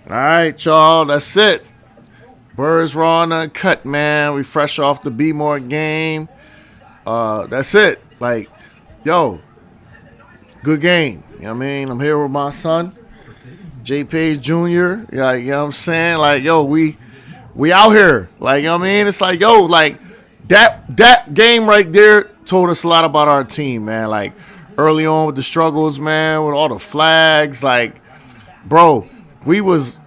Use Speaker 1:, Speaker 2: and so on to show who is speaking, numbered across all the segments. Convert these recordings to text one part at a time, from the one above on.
Speaker 1: All right, y'all. That's it. Birds raw and uncut, man. We fresh off the B more game. That's it. Like, yo, good game. You know what I mean? I'm here with my son, J Page Jr. Like, you know what I'm saying? Like, yo, we out here. Like, you know what I mean? It's like, yo, like that game right there told us a lot about our team, man. Like early on with the struggles, man, with all the flags, like, bro, we was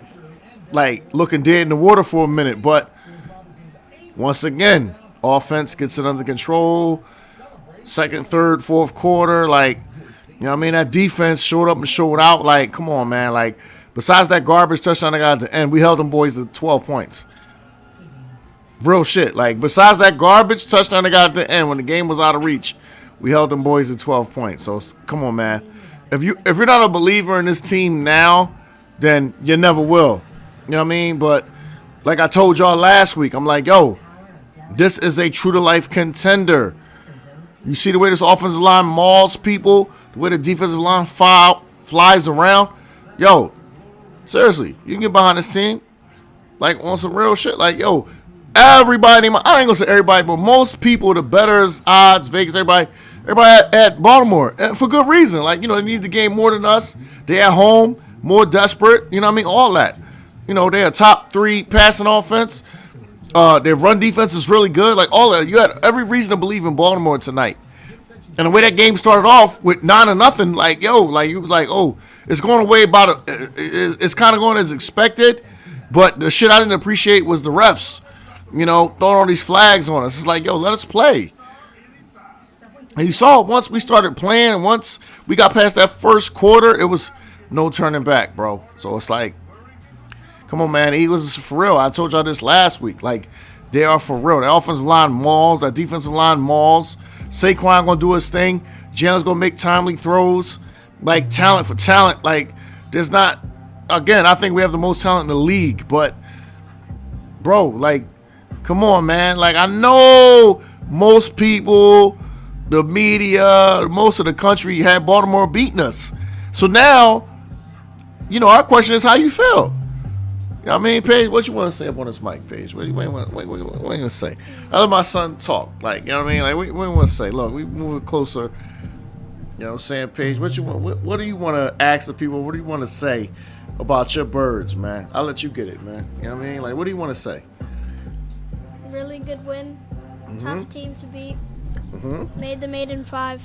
Speaker 1: like looking dead in the water for a minute, but once again, offense gets it under control. Second, third, fourth quarter, like, you know what I mean? That defense showed up and showed out. Like, come on, man. Like, besides that garbage touchdown they got at the end, we held them boys to 12 points. Real shit. Like, besides that garbage touchdown they got at the end when the game was out of reach, we held them boys to 12 points. So, come on, man. If you're not a believer in this team now, then you never will. You know what I mean? But like I told y'all last week, I'm like, yo, this is a true to life contender. You see the way this offensive line mauls people, the way the defensive line flies around. Yo, seriously, you can get behind this team. Like, on some real shit. Like, yo, everybody, I ain't gonna say everybody, but most people, the bettors, odds, Vegas, everybody at Baltimore. And for good reason. Like, you know, they need the game more than us. They at home, more desperate. You know what I mean? All that. You know, they're a top 3 passing offense. Their run defense is really good. Like, all that. You had every reason to believe in Baltimore tonight. And the way that game started off with 9-0, like, yo, like, you was like, oh, it's going away it's kind of going as expected. But the shit I didn't appreciate was the refs, you know, throwing all these flags on us. It's like, yo, let us play. And you saw once we started playing, once we got past that first quarter, it was no turning back, bro. So it's like, come on, man. The Eagles is for real. I told y'all this last week. Like, they are for real. That offensive line mauls. That defensive line mauls. Saquon going to do his thing. Jalen's going to make timely throws. Like, talent for talent. Like, there's not... Again, I think we have the most talent in the league. But, bro, like, come on, man. Like, I know most people, the media, most of the country had Baltimore beating us. So now, you know, our question is how you feel. You know what I mean, Paige, what you want to say up on this mic, Paige? What you want to say? I let my son talk. Like, you know what I mean? Like, what you want to say? Look, we moving closer. You know what I'm saying, Paige? What do you want to ask the people? What do you want to say about your birds, man? I'll let you get it, man. You know what I mean? Like, what do you want to say?
Speaker 2: Really good win. Tough team to beat. Made the maiden 5.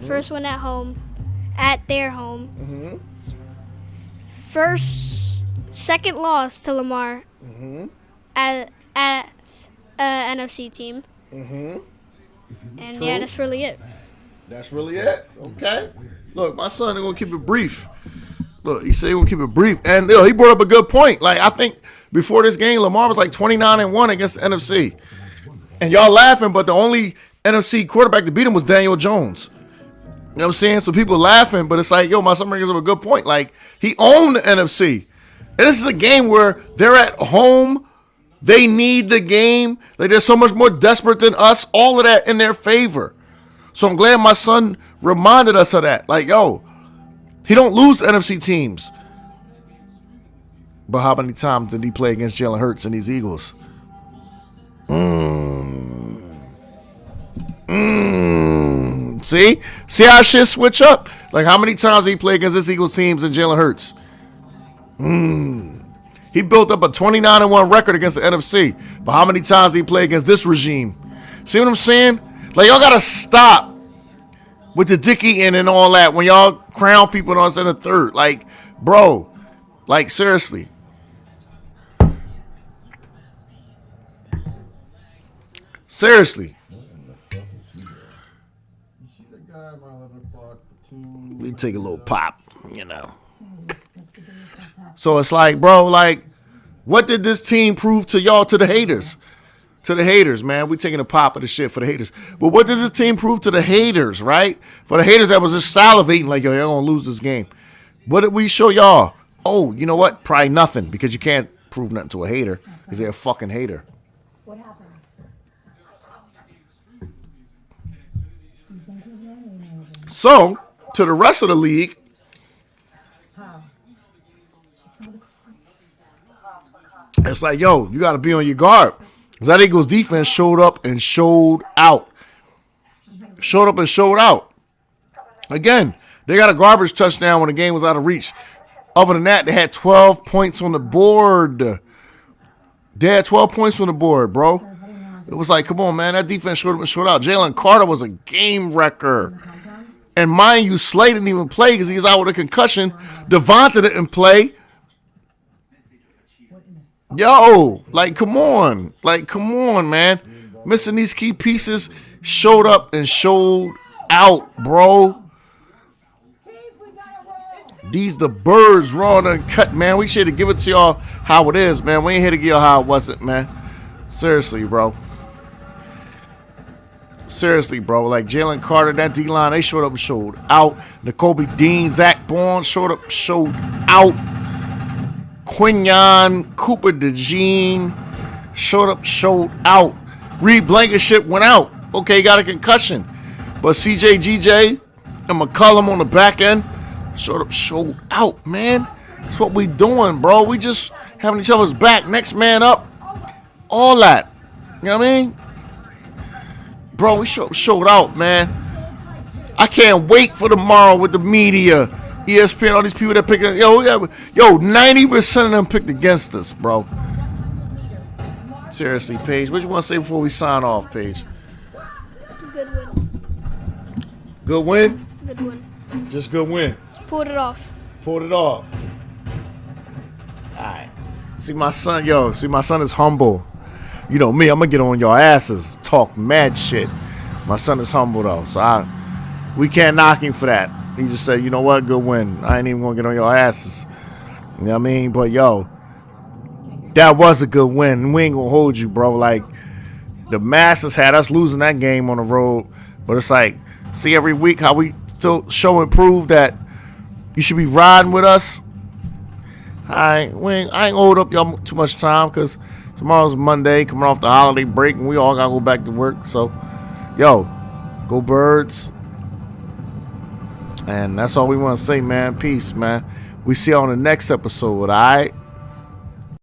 Speaker 2: First win at home. At their home. Second loss to Lamar at NFC team. And
Speaker 1: True.
Speaker 2: yeah, that's really it.
Speaker 1: That's really it. Okay. Look, my son is gonna keep it brief. Look, he said he gonna keep it brief, and he brought up a good point. Like, I think before this game, Lamar was like 29-1 against the NFC, and y'all laughing, but the only NFC quarterback to beat him was Daniel Jones. You know what I'm saying? So people laughing, but it's like, yo, my son brings up a good point. Like, he owned the NFC. And this is a game where they're at home. They need the game. Like, they're so much more desperate than us. All of that in their favor. So I'm glad my son reminded us of that. Like, yo, he don't lose NFC teams. But how many times did he play against Jalen Hurts and these Eagles? See how shit switch up? Like, how many times did he play against this Eagles teams and Jalen Hurts? He built up a 29-1 record against the NFC. But how many times did he play against this regime? See what I'm saying? Like, y'all gotta stop with the Dickie and all that when y'all crown people on us in the third. Like, bro, like, seriously. Seriously. We take a little pop, you know. So it's like, bro, like, what did this team prove to y'all, to the haters? To the haters, man. We taking a pop of the shit for the haters. But what did this team prove to the haters, right? For the haters that was just salivating like, yo, y'all gonna lose this game. What did we show y'all? Oh, you know what? Probably nothing, because you can't prove nothing to a hater because they're a fucking hater. What happened? So, to the rest of the league, It's like, yo, you got to be on your guard. Because that Eagles defense showed up and showed out. Showed up and showed out. Again, they got a garbage touchdown when the game was out of reach. Other than that, they had 12 points on the board. They had 12 points on the board, bro. It was like, come on, man. That defense showed up and showed out. Jalen Carter was a game wrecker. And mind you, Slay didn't even play because he was out with a concussion. Devonta didn't play. Yo, like, come on. Like, come on, man. Missing these key pieces, showed up and showed out, bro. These the birds raw and uncut, man. We should give it to y'all how it is, man. We ain't here to give y'all how it wasn't, man. Seriously, bro. Seriously, bro. Like Jalen Carter, that D-line, they showed up and showed out. Nakobe Dean, Zach Bourne showed up, showed out. Quinyon, Cooper DeJean showed up, showed out. Reed Blankenship went out. Okay, he got a concussion. But CJ, GJ, and McCullum on the back end showed up, showed out, man. That's what we doing, bro. We just having each other's back. Next man up. All that. You know what I mean? Bro, we showed out, man. I can't wait for tomorrow with the media. ESPN, all these people that pick it. Yo, 90% of them picked against us, bro. Seriously, Paige. What you want to say before we sign off, Paige?
Speaker 2: Good win.
Speaker 1: Good win?
Speaker 2: Good win.
Speaker 1: Just good win.
Speaker 2: Just pulled it off.
Speaker 1: Pulled it off. All right. See, my son is humble. You know me, I'm going to get on your asses, talk mad shit. My son is humble, though, so we can't knock him for that. He just said, you know what, good win. I ain't even going to get on your asses. You know what I mean? But, yo, that was a good win. We ain't going to hold you, bro. Like, the Masters had us losing that game on the road. But it's like, see every week how we still show and prove that you should be riding with us. I ain't hold up y'all too much time because tomorrow's Monday, coming off the holiday break, and we all got to go back to work. So, yo, go Birds. And that's all we want to say, man. Peace, man. We see you on the next episode, all right?